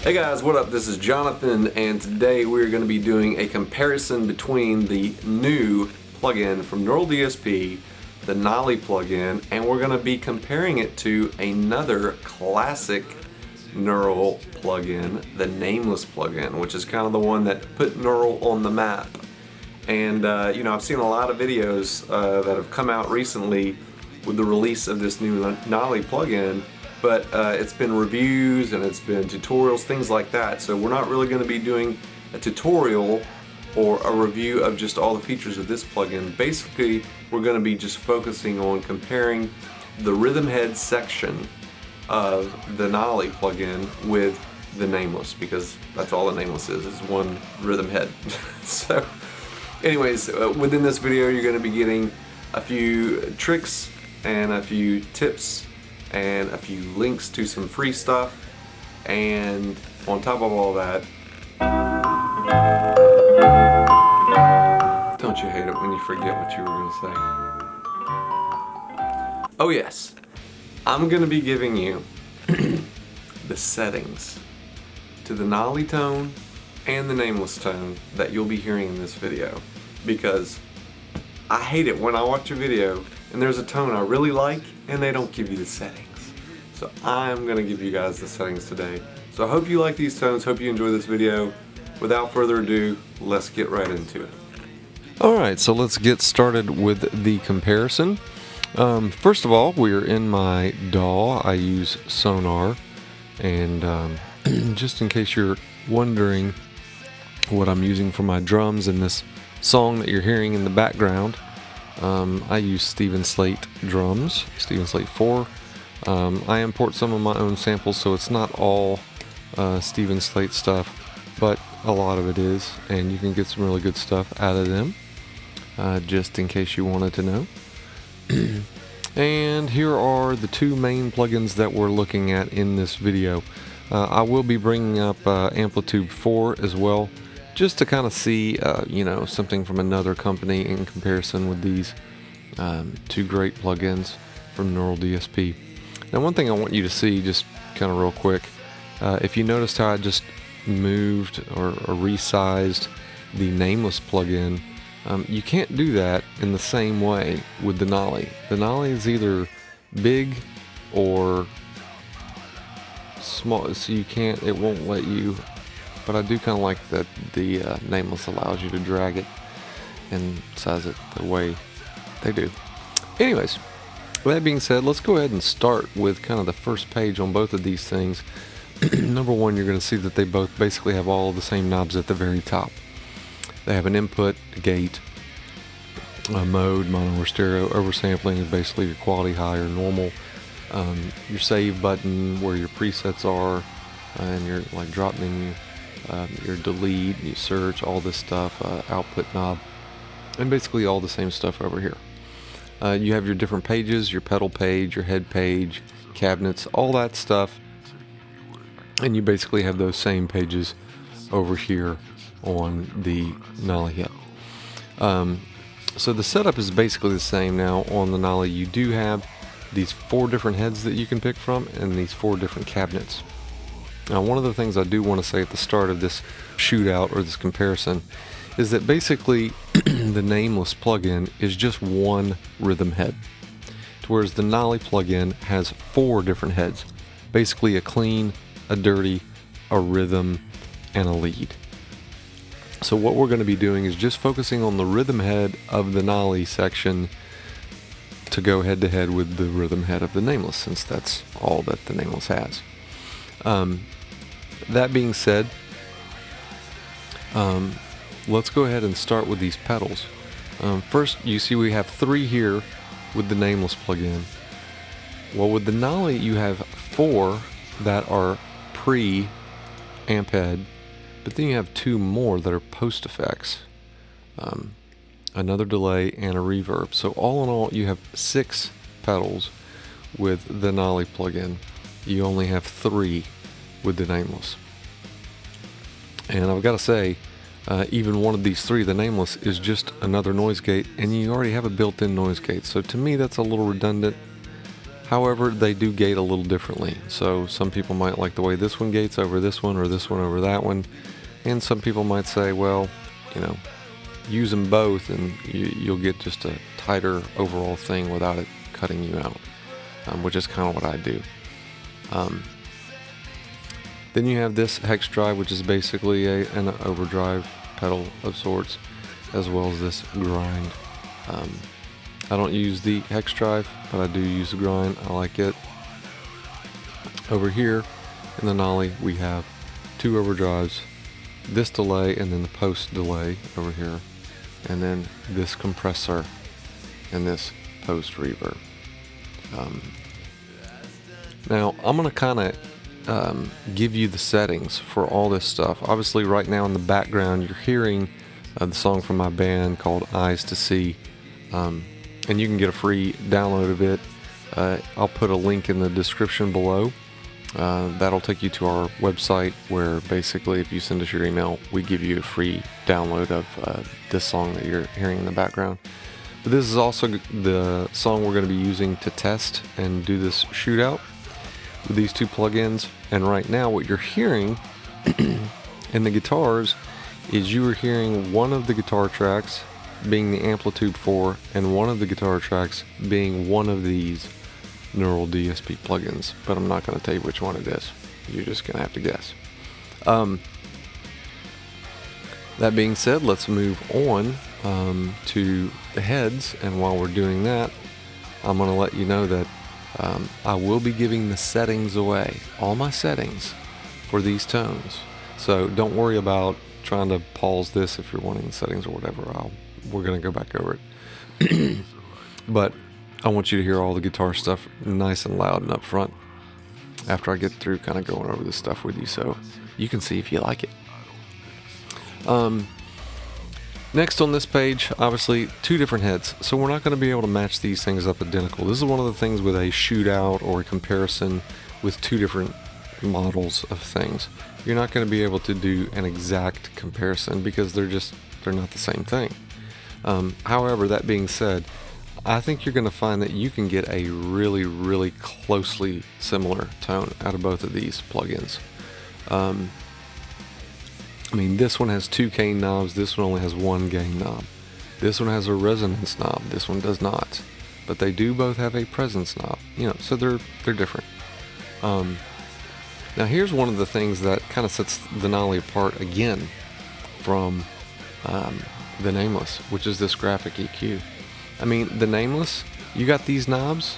Hey guys, what up? This is Jonathan, and today we're going to be doing a comparison between the new plugin from Neural DSP, the Nolly plugin, and we're going to be comparing it to another classic Neural plugin, the Nameless plugin, which is kind of the one that put Neural on the map. And you know, I've seen a lot of videos that have come out recently with the release of this new Nolly plugin, but it's been reviews and it's been tutorials, things like that. So we're not really going to be doing a tutorial or a review of just all the features of this plugin. Basically, we're going to be just focusing on comparing the rhythm head section of the Nolly plugin with the Nameless, because that's all the Nameless is one rhythm head. So anyways, within this video you're going to be getting a few tricks and a few tips and a few links to some free stuff, and on top of all that, don't you hate it when you forget what you were going to say? Oh yes, I'm going to be giving you the settings to the Nolly tone and the Nameless tone that you'll be hearing in this video, because I hate it when I watch a video and there's a tone I really like and they don't give you the settings. So I'm going to give you guys the settings today. So I hope you like these tones, hope you enjoy this video. Without further ado, let's get right into it. Alright, so let's get started with the comparison. First of all, we're in my DAW. I use Sonar, and just in case you're wondering what I'm using for my drums in this song that you're hearing in the background, I use Steven Slate drums, Steven Slate 4. I import some of my own samples, so it's not all Steven Slate stuff, but a lot of it is, and you can get some really good stuff out of them, just in case you wanted to know. And here are the two main plugins that we're looking at in this video. I will be bringing up Amplitube 4 as well, just to kind of see, you know, something from another company in comparison with these two great plugins from Neural DSP. Now, one thing I want you to see, just kind of real quick, if you noticed how I just moved or resized the Nameless plugin, you can't do that in the same way with the Nolly. The Nolly is either big or small, so you can't, it won't let you. But I do kind of like that the Nameless allows you to drag it and size it the way they do. Anyways, with that being said, let's go ahead and start with kind of the first page on both of these things. Number one, you're going to see that they both basically have all the same knobs at the very top. They have an input, a gate, a mode, mono or stereo. Oversampling is basically your quality high or normal. Your save button where your presets are, and your like drop menu. Your delete, your search, all this stuff, output knob, and basically all the same stuff over here. You have your different pages, your pedal page, your head page, cabinets, all that stuff, and you basically have those same pages over here on the Nolly. So the setup is basically the same now on the Nolly. You do have these 4 different heads that you can pick from, and these 4 different cabinets. Now, one of the things I do want to say at the start of this shootout or this comparison is that basically the Nameless plugin is just one rhythm head, whereas the Nolly plugin has 4 different heads, basically a clean, a dirty, a rhythm, and a lead. So what we're going to be doing is just focusing on the rhythm head of the Nolly section to go head to head with the rhythm head of the Nameless, since that's all that the Nameless has. That being said, let's go ahead and start with these pedals. First, you see we have 3 here with the Nameless plugin. Well, with the Nolly you have 4 that are pre-amp head, but then you have 2 more that are post effects, another delay, and a reverb. So all in all, you have 6 pedals with the Nolly plugin. You only have 3 with the Nameless. And I've got to say, even one of these 3, the Nameless, is just another noise gate, and you already have a built-in noise gate. So to me, that's a little redundant. However, they do gate a little differently. So some people might like the way this one gates over this one, or this one over that one. And some people might say, well, you know, use them both and you'll get just a tighter overall thing without it cutting you out, which is kind of what I do. Then you have this hex drive, which is basically an overdrive pedal of sorts, as well as this grind. I don't use the hex drive, but I do use the grind. I like it. Over here in the Nolly, we have two overdrives, this delay and then the post delay over here, and then this compressor and this post reverb. Now I'm going to kind of give you the settings for all this stuff. Obviously right now in the background you're hearing the song from my band called Eyes to See, and you can get a free download of it. I'll put a link in the description below. That'll take you to our website, where basically if you send us your email, we give you a free download of this song that you're hearing in the background. But this is also the song we're going to be using to test and do this shootout with these two plugins. And right now what you're hearing in the guitars is you are hearing one of the guitar tracks being the Amplitube 4 and one of the guitar tracks being one of these Neural DSP plugins, but I'm not going to tell you which one it is. You're just going to have to guess. That being said, let's move on to the heads, and while we're doing that, I'm going to let you know that I will be giving the settings away, all my settings for these tones. So don't worry about trying to pause this if you're wanting the settings or whatever. We're going to go back over it. But I want you to hear all the guitar stuff nice and loud and up front after I get through kind of going over this stuff with you, so you can see if you like it. Next on this page, obviously two different heads, so we're not going to be able to match these things up identical. This is one of the things with a shootout or a comparison with two different models of things. You're not going to be able to do an exact comparison because they're not the same thing. However, that being said, I think you're going to find that you can get a really, really closely similar tone out of both of these plugins. I mean, this one has two gain knobs, this one only has one gain knob. This one has a resonance knob, this one does not. But they do both have a presence knob, you know, so they're different. Now here's one of the things that kind of sets the Nolly apart again from the Nameless, which is this graphic EQ. I mean, the Nameless, you got these knobs,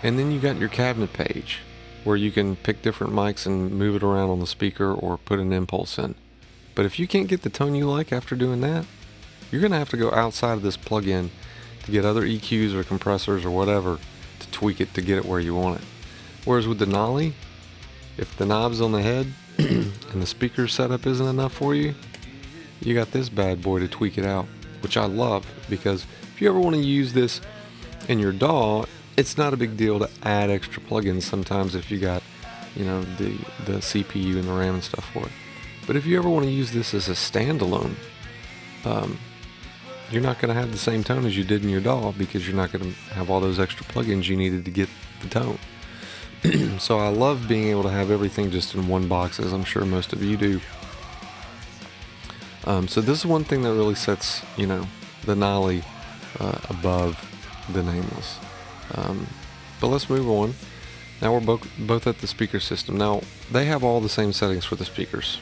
and then you got your cabinet page where you can pick different mics and move it around on the speaker or put an impulse in. But if you can't get the tone you like after doing that, you're going to have to go outside of this plugin to get other EQs or compressors or whatever to tweak it to get it where you want it. Whereas with the Nolly, if the knob's on the head and the speaker setup isn't enough for you, you got this bad boy to tweak it out, which I love, because if you ever want to use this in your DAW, it's not a big deal to add extra plugins sometimes if you got, you know, the CPU and the RAM and stuff for it. But if you ever want to use this as a standalone, you're not going to have the same tone as you did in your DAW because you're not going to have all those extra plugins you needed to get the tone. So I love being able to have everything just in one box, as I'm sure most of you do. So this is one thing that really sets, you know, the Nolly above the Nameless. But let's move on. Now we're both at the speaker system. Now they have all the same settings for the speakers.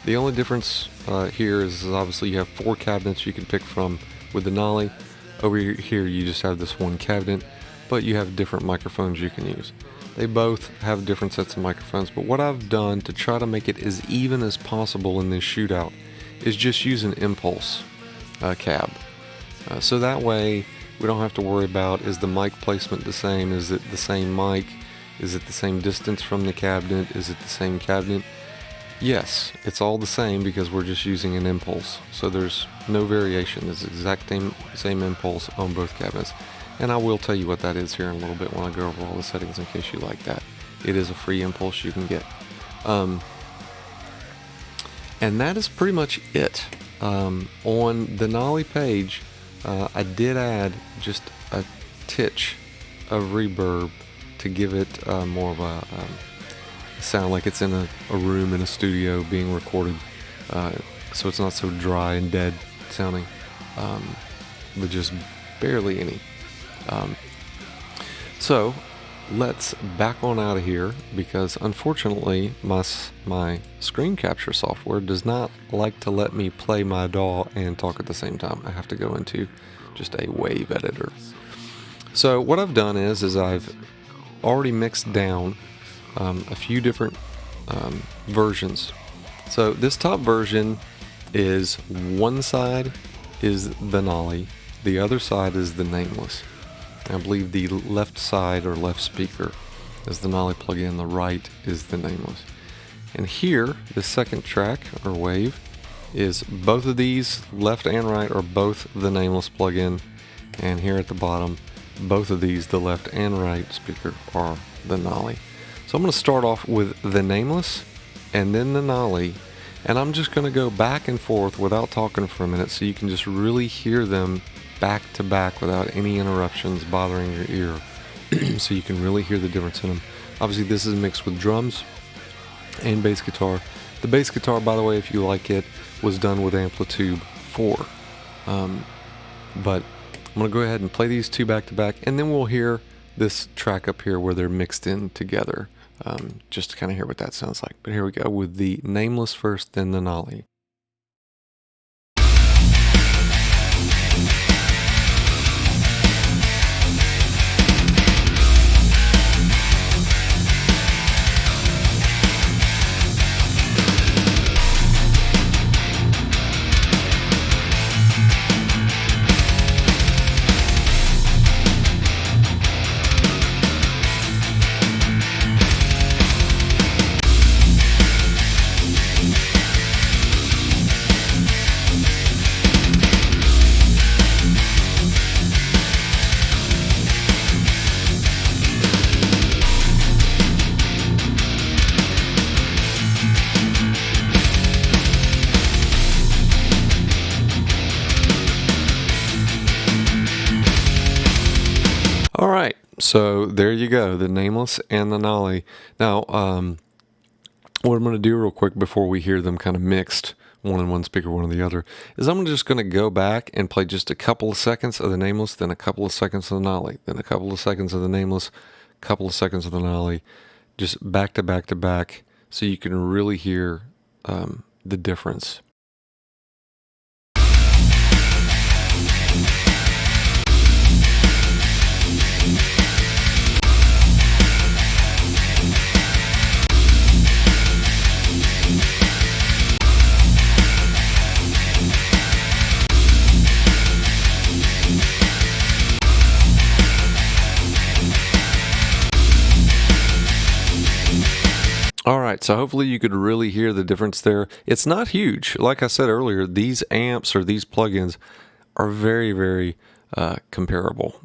The only difference here is obviously you have 4 cabinets you can pick from with the Nolly. Over here you just have this one cabinet, but you have different microphones you can use. They both have different sets of microphones, but what I've done to try to make it as even as possible in this shootout is just use an impulse cab. So that way we don't have to worry about, is the mic placement the same? Is it the same mic? Is it the same distance from the cabinet? Is it the same cabinet? Yes, it's all the same because we're just using an impulse. So there's no variation. There's the exact same impulse on both cabinets. And I will tell you what that is here in a little bit when I go over all the settings in case you like that. It is a free impulse you can get. And that is pretty much it. On the Nolly page, I did add just a titch of reverb to give it more of a sound like it's in a room in a studio being recorded, so it's not so dry and dead sounding, but just barely any. So let's back on out of here, because unfortunately my screen capture software does not like to let me play my DAW and talk at the same time. I have to go into just a wave editor. So what I've done is I've already mixed down a few different versions. So this top version is, one side is the Nolly, the other side is the Nameless. I believe the left side or left speaker is the Nolly plug-in, the right is the Nameless. And here, the second track or wave is both of these, left and right, are both the Nameless plug-in. And here at the bottom, both of these, the left and right speaker, are the Nolly. So I'm going to start off with the Nameless and then the Nolly, and I'm just going to go back and forth without talking for a minute so you can just really hear them back to back without any interruptions bothering your ear, so you can really hear the difference in them. Obviously this is mixed with drums and bass guitar. The bass guitar, by the way, if you like it, was done with Amplitube 4. But I'm going to go ahead and play these two back to back, and then we'll hear this track up here where they're mixed in together, just to kind of hear what that sounds like. But here we go with the Nameless first, then the Nolly. Alright, so there you go, the Nameless and the Nolly. Now, what I'm going to do real quick before we hear them kind of mixed, one in one speaker, one in the other, is I'm just going to go back and play just a couple of seconds of the Nameless, then a couple of seconds of the Nolly, then a couple of seconds of the Nameless, a couple of seconds of the Nolly, just back to back to back, so you can really hear the difference. Alright, so hopefully you could really hear the difference there. It's not huge. Like I said earlier, these amps or these plugins are very, very comparable.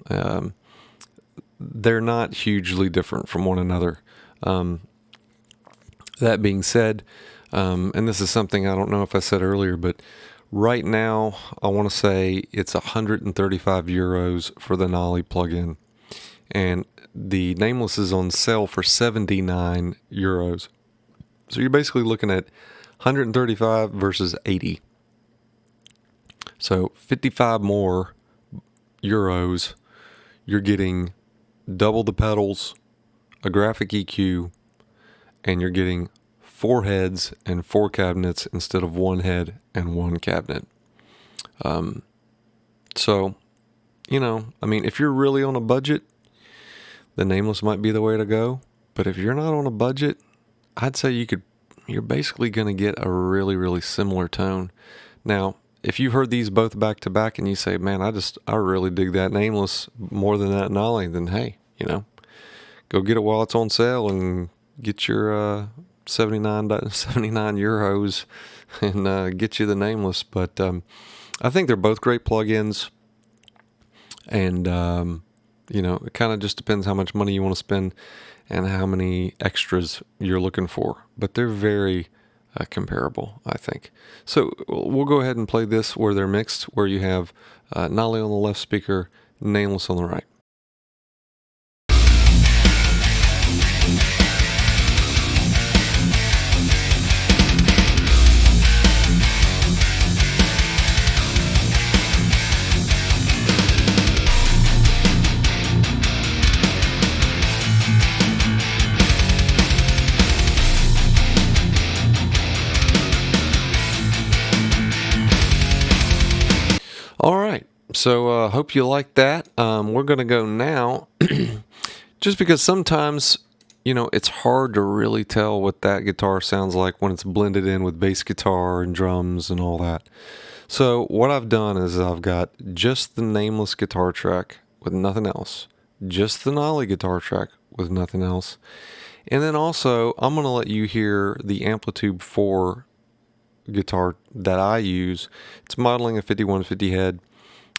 They're not hugely different from one another. That being said, and this is something I don't know if I said earlier, but right now I want to say it's 135 euros for the Nolly plugin. And the Nameless is on sale for 79 euros. So you're basically looking at 135 versus 80. So 55 more euros, you're getting double the pedals, a graphic EQ, and you're getting 4 heads and 4 cabinets instead of 1 head and 1 cabinet. So, you know, I mean, if you're really on a budget, the Nameless might be the way to go. But if you're not on a budget, I'd say you're basically going to get a really, really similar tone. Now, if you've heard these both back to back and you say, man, I really dig that Nameless more than that Nolly, then hey, you know, go get it while it's on sale and get your 79 euros and get you the Nameless. But I think they're both great plugins. And, you know, it kind of just depends how much money you want to spend and how many extras you're looking for. But they're very comparable, I think. So we'll go ahead and play this where they're mixed, where you have Nolly on the left speaker, Nameless on the right. All right, so hope you like that. We're going to go now, just because sometimes, it's hard to really tell what that guitar sounds like when it's blended in with bass guitar and drums and all that. So what I've done is I've got just the Nameless guitar track with nothing else, just the Nolly guitar track with nothing else, and then also I'm going to let you hear the Amplitube 4 guitar that I use. It's modeling a 5150 head.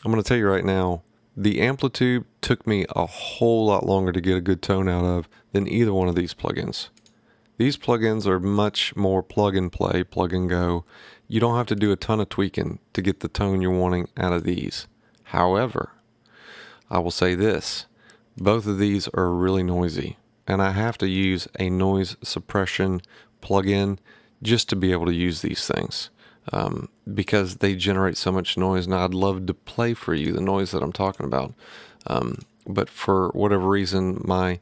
I'm going to tell you right now, the Amplitube took me a whole lot longer to get a good tone out of than either one of these plugins. These plugins are much more plug and play, plug and go. You don't have to do a ton of tweaking to get the tone you're wanting out of these. However, I will say this, both of these are really noisy, and I have to use a noise suppression plug-in just to be able to use these things, because they generate so much noise. Now, I'd love to play for you the noise that I'm talking about, but for whatever reason, my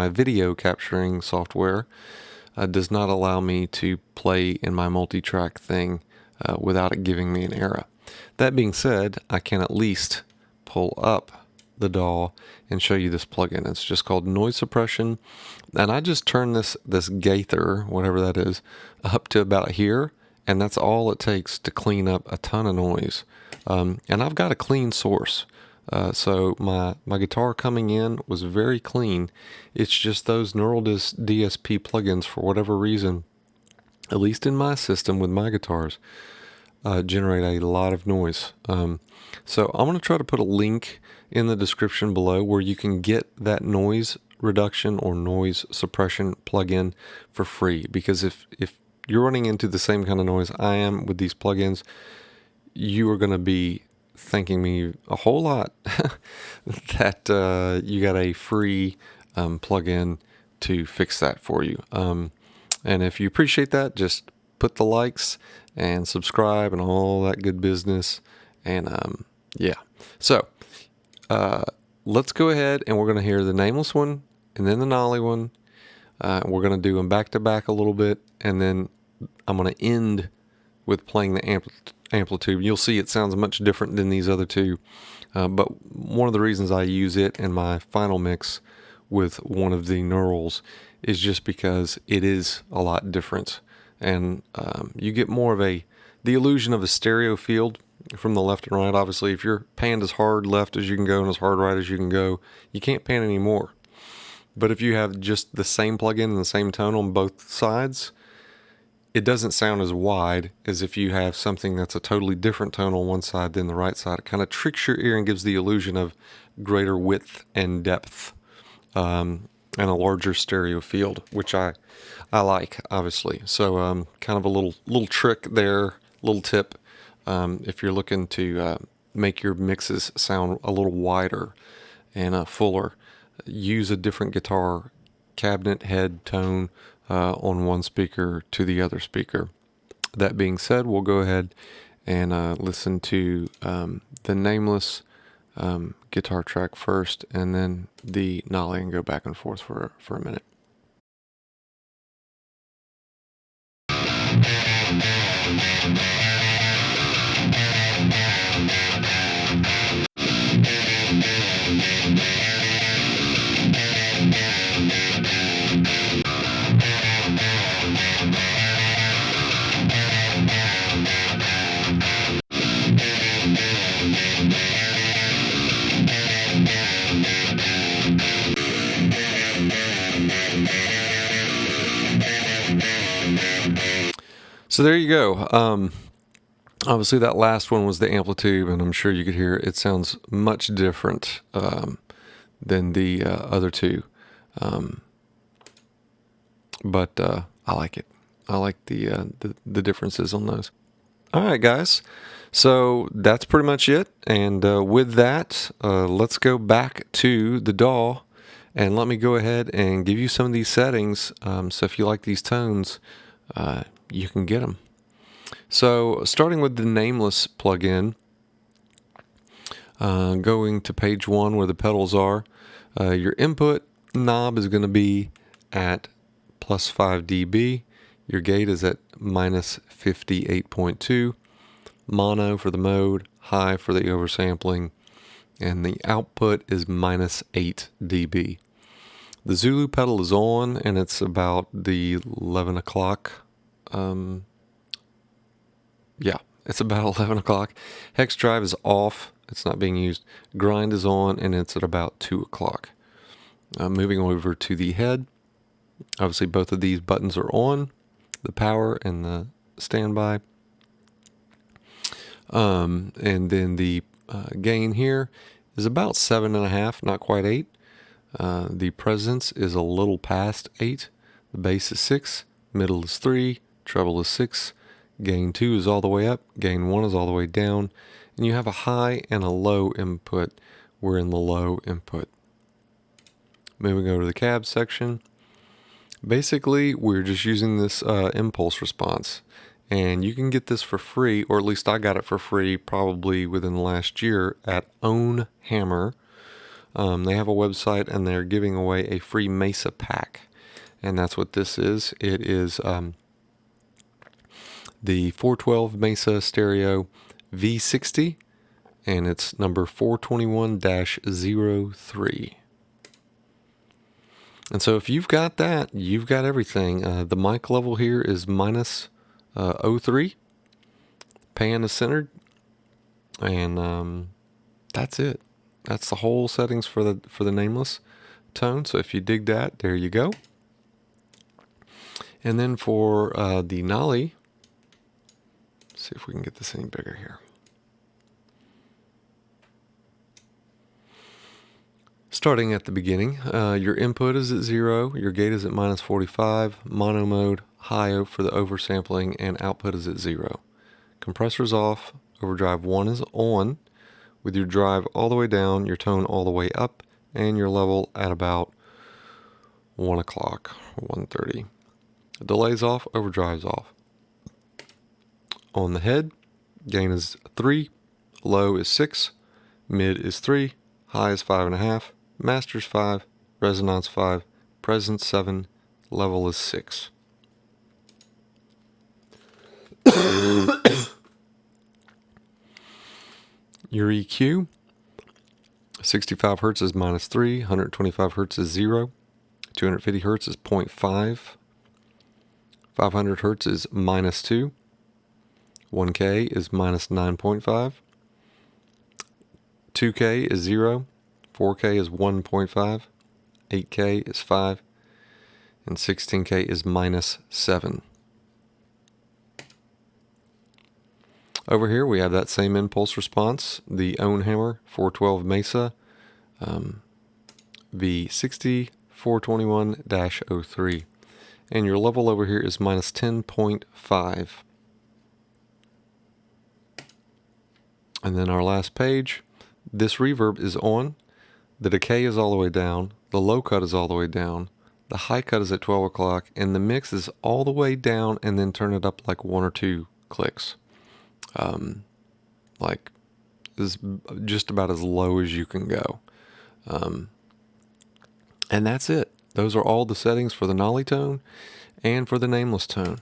video capturing software does not allow me to play in my multi-track thing without it giving me an error. That being said, I can at least pull up the DAW and show you this plugin. It's just called Noise Suppression, and I just turn this gaither, whatever that is, up to about here, and that's all it takes to clean up a ton of noise. And I've got a clean source, so my guitar coming in was very clean. It's just those Neural DSP plugins, for whatever reason, at least in my system with my guitars, generate a lot of noise. So I'm going to try to put a link in the description below where you can get that noise reduction or noise suppression plugin for free, because if you're running into the same kind of noise I am with these plugins, you are going to be thanking me a whole lot that you got a free plugin to fix that for you. And if you appreciate that, just put the likes and subscribe and all that good business. And yeah, so let's go ahead and we're going to hear the Nameless one and then the Nolly one. We're going to do them back to back a little bit, and then I'm going to end with playing the Amplitube. You'll see it sounds much different than these other two, but one of the reasons I use it in my final mix with one of the Neurals is just because it is a lot different, and you get more of the illusion of a stereo field from the left and right. Obviously, if you're panned as hard left as you can go and as hard right as you can go, you can't pan anymore. But if you have just the same plugin and the same tone on both sides, it doesn't sound as wide as if you have something that's a totally different tone on one side than the right side. It kind of tricks your ear and gives the illusion of greater width and depth, and a larger stereo field, which I like, obviously. So kind of a little trick there, little tip, if you're looking to make your mixes sound a little wider and fuller. Use a different guitar cabinet head tone on one speaker to the other speaker. That being said, we'll go ahead and listen to the Nameless guitar track first, and then the Nolly, and go back and forth for a minute. So there you go. Obviously that last one was the Amplitube, and I'm sure you could hear it sounds much different than the other two. But I like it. I like the differences on those. All right, guys. So that's pretty much it. And with that, let's go back to the DAW, and let me go ahead and give you some of these settings. So if you like these tones, you can get them. So starting with the Nameless plugin, going to page 1 where the pedals are, your input knob is going to be at plus 5 dB. Your gate is at minus 58.2. Mono for the mode, high for the oversampling, and the output is -8 dB. The Zulu pedal is on, and it's about the 11 o'clock. Yeah, it's about 11 o'clock. Hex drive is off. It's not being used. Grind is on, and it's at about 2 o'clock. Moving over to the head. Obviously, both of these buttons are on, the power and the standby. And then the gain here is about 7.5, not quite 8. The presence is a little past 8. The bass is 6. Middle is 3. Treble is 6. Gain 2 is all the way up. Gain 1 is all the way down. And you have a high and a low input. We're in the low input. Moving over to the cab section. Basically, we're just using this impulse response. And you can get this for free, or at least I got it for free probably within the last year at Own Hammer. They have a website, and they're giving away a free Mesa pack. And that's what this is. It is the 412 Mesa Stereo V60, and it's number 421-03. And so if you've got that, you've got everything. The mic level here is -03. Pan is centered. And that's it. That's the whole settings for the Nameless tone. So if you dig that, there you go. And then for the Nolly, let's see if we can get this any bigger here. Starting at the beginning, your input is at 0, your gate is at -45, mono mode, high for the oversampling, and output is at 0. Compressor's off, overdrive 1 is on, with your drive all the way down, your tone all the way up, and your level at about 1 o'clock, 1:30. Delay's off, overdrive's off. On the head, gain is 3, low is 6, mid is 3, high is 5.5, master's 5, resonance 5, presence 7, level is 6. Your EQ, 65 Hertz is -3, 125 Hertz is 0, 250 Hertz is 0.5, 500 Hertz is -2, 1K is -9.5, 2K is 0, 4K is 1.5, 8K is 5, and 16K is -7. Over here we have that same impulse response, the Own Hammer 412 Mesa V60 421-03. And your level over here is -10.5. And then our last page, this reverb is on, the decay is all the way down, the low cut is all the way down, the high cut is at 12 o'clock, and the mix is all the way down and then turn it up like 1 or 2 clicks. Like is just about as low as you can go. And that's it. Those are all the settings for the Nolly tone and for the Nameless tone.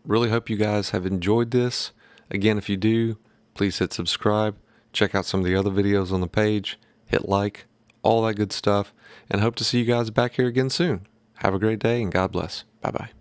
Really hope you guys have enjoyed this. Again, if you do, please hit subscribe. Check out some of the other videos on the page. Hit like, all that good stuff. And hope to see you guys back here again soon. Have a great day and God bless. Bye-bye.